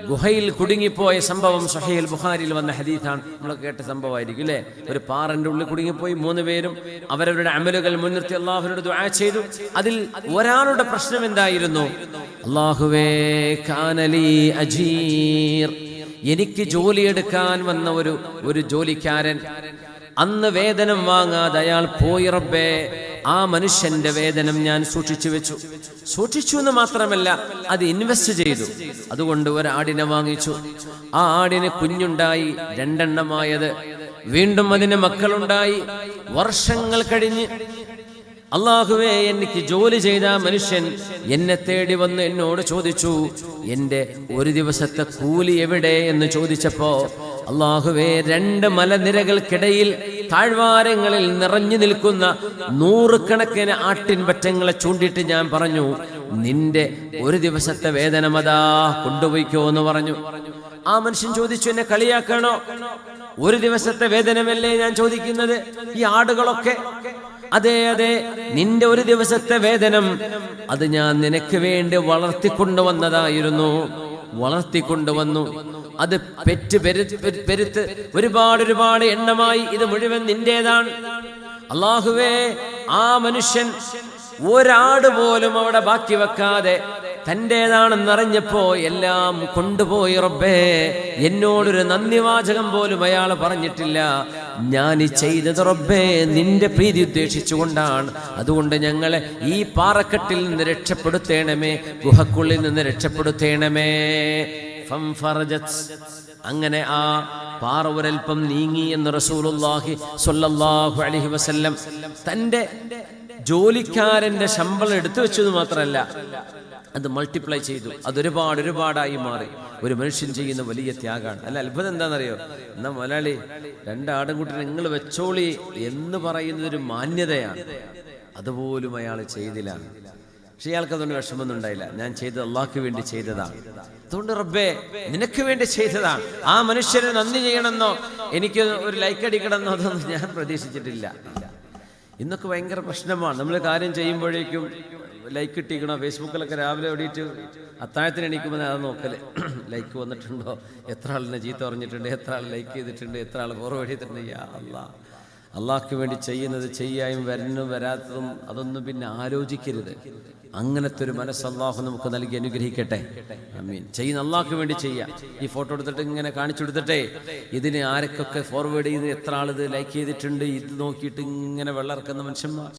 ഗുഹയിൽ കുടുങ്ങിപ്പോയ സംഭവം സ്വഹീഹുൽ ബുഖാരിയിൽ വന്ന ഹദീസാണ്. നമ്മൾ കേട്ട സംഭവമായിരിക്കും അല്ലേ. ഒരു പാറന്റെ ഉള്ളിൽ കുടുങ്ങിപ്പോയി 3 പേരും അവരവരുടെ അമലുകൾ മുൻനിർത്തി അള്ളാഹുവിനോട് ദുആ ചെയ്തു. അതിൽ ഒരാളുടെ പ്രശ്നം എന്തായിരുന്നു? അല്ലാഹുവേ, കാനലി അജീർ, എനിക്ക് ജോലിയെടുക്കാൻ വന്ന ഒരു ജോലിക്കാരൻ അന്ന് വേതനം വാങ്ങാതെ അയാൾ പോയി. റബ്ബേ, ആ മനുഷ്യന്റെ വേതനം ഞാൻ സൂക്ഷിച്ചു എന്ന് മാത്രമല്ല, അത് ഇൻവെസ്റ്റ് ചെയ്തു. അതുകൊണ്ട് ഒരാടിനെ വാങ്ങിച്ചു. ആ ആടിന് കുഞ്ഞുണ്ടായി, 2 എണ്ണമായത്. വീണ്ടും അതിന് മക്കളുണ്ടായി. വർഷങ്ങൾ കഴിഞ്ഞ് അല്ലാഹുവേ, എനിക്ക് ജോലി ചെയ്ത മനുഷ്യൻ എന്നെ തേടി വന്ന് എന്നോട് ചോദിച്ചു, എന്റെ ഒരു ദിവസത്തെ കൂലി എവിടെ എന്ന് ചോദിച്ചപ്പോ, അല്ലാഹുവേ, 2 മലനിരകൾക്കിടയിൽ താഴ്വാരങ്ങളിൽ നിറഞ്ഞു നിൽക്കുന്ന 100 കണക്കിന് ആട്ടിൻപറ്റങ്ങളെ ചൂണ്ടിയിട്ട് ഞാൻ പറഞ്ഞു, നിന്റെ ഒരു ദിവസത്തെ വേതനം അതാ, കൊണ്ടുപോയിക്കോ എന്ന് പറഞ്ഞു. ആ മനുഷ്യൻ ചോദിച്ചു, എന്നെ കളിയാക്കണോ? ഒരു ദിവസത്തെ വേതനമല്ലേ ഞാൻ ചോദിക്കുന്നത്, ഈ ആടുകളൊക്കെ? അതെ, നിന്റെ ഒരു ദിവസത്തെ വേതനം അത് ഞാൻ നിനക്ക് വേണ്ടി വളർത്തിക്കൊണ്ടുവന്നു. അത് പെരുത്ത് ഒരുപാട് എണ്ണമായി. ഇത് മുഴുവൻ നിന്റേതാണ്. അല്ലാഹുവേ, ആ മനുഷ്യൻ ഒരാട് പോലും അവിടെ ബാക്കി വെക്കാതെ തന്റേതാണെന്നറിഞ്ഞപ്പോ എല്ലാം കൊണ്ടുപോയി. റബ്ബേ, എന്നോടൊരു നന്ദിവാചകം പോലും അയാൾ പറഞ്ഞിട്ടില്ല. ഞാൻ ഈ ചെയ്തത് റബ്ബേ നിന്റെ പ്രീതി ഉദ്ദേശിച്ചുകൊണ്ടാണ്. അതുകൊണ്ട് ഞങ്ങളെ ഈ പാറക്കെട്ടിൽ നിന്ന് രക്ഷപ്പെടുത്തേണമേ, ഗുഹക്കുള്ളിൽ നിന്ന് രക്ഷപ്പെടുത്തേണമേ. അങ്ങനെ ആ പാറ ഒരൽപ്പം നീങ്ങി എന്ന് റസൂലുള്ളാഹി സ്വല്ലല്ലാഹു അലൈഹി വസല്ലം തന്റെ ജോലിക്കാരന്റെ ശമ്പളം എടുത്തു വെച്ചത് മാത്രമല്ല, അത് മൾട്ടിപ്ലൈ ചെയ്തു. അതൊരുപാടായി മാറി. ഒരു മനുഷ്യൻ ചെയ്യുന്ന വലിയ ത്യാഗമാണ്. അല്ല, അത്ഭുതം എന്താണെന്നറിയോ? എന്നാ മലയാളി 2 ആടുംകുട്ടിനെ നിങ്ങൾ വെച്ചോളി എന്ന് പറയുന്നത് ഒരു മാന്യതയാണ്. അതുപോലും അയാൾ ചെയ്തില്ല. പക്ഷെ ഇയാൾക്ക് അതുകൊണ്ട് വിഷമൊന്നും ഉണ്ടായില്ല. ഞാൻ ചെയ്തത് അള്ളാഹ്ക്ക് വേണ്ടി ചെയ്തതാണ്. അതുകൊണ്ട് റബ്ബേ, നിനക്ക് വേണ്ടി ചെയ്തതാണ്. ആ മനുഷ്യന് നന്ദി ചെയ്യണമെന്നോ എനിക്ക് ഒരു ലൈക്ക് അടിക്കണമെന്നോ അതൊന്നും ഞാൻ പ്രതീക്ഷിച്ചിട്ടില്ല. ഇന്നൊക്കെ ഭയങ്കര പ്രശ്നമാണ്. നമ്മൾ കാര്യം ചെയ്യുമ്പോഴേക്കും ലൈക്ക് ഇട്ടിക്കണോ? ഫേസ്ബുക്കിലൊക്കെ രാവിലെ ഓടിയിട്ട് അത്താഴത്തിന് എണീക്കുമ്പോൾ അത് നോക്കല്, ലൈക്ക് വന്നിട്ടുണ്ടോ, എത്ര ആളിനെ ചീത്ത പറഞ്ഞിട്ടുണ്ട്, എത്ര ആൾ ലൈക്ക് ചെയ്തിട്ടുണ്ട്, എത്ര ആൾ ഫോർവേഡ് ചെയ്തിട്ടുണ്ട്. യാ അല്ലാഹ്, അള്ളാഹ്ക്ക് വേണ്ടി ചെയ്യുന്നത് ചെയ്യായും വരുന്നതും വരാത്തതും അതൊന്നും പിന്നെ ആലോചിക്കരുത്. അങ്ങനത്തെ ഒരു മനസ്സ് അള്ളാഹു നമുക്ക് നൽകി അനുഗ്രഹിക്കട്ടെ. ആമീൻ. ചെയ്യുന്ന അള്ളാഹ്ക്ക് വേണ്ടി ചെയ്യാം. ഈ ഫോട്ടോ എടുത്തിട്ട് ഇങ്ങനെ കാണിച്ചു കൊടുത്തിട്ടേ ഇതിന് ആരൊക്കെ ഫോർവേഡ് ചെയ്ത് എത്ര ആളിത് ലൈക്ക് ചെയ്തിട്ടുണ്ട് ഇത് നോക്കിയിട്ട് ഇങ്ങനെ വെള്ളമിറക്കുന്ന മനുഷ്യന്മാർ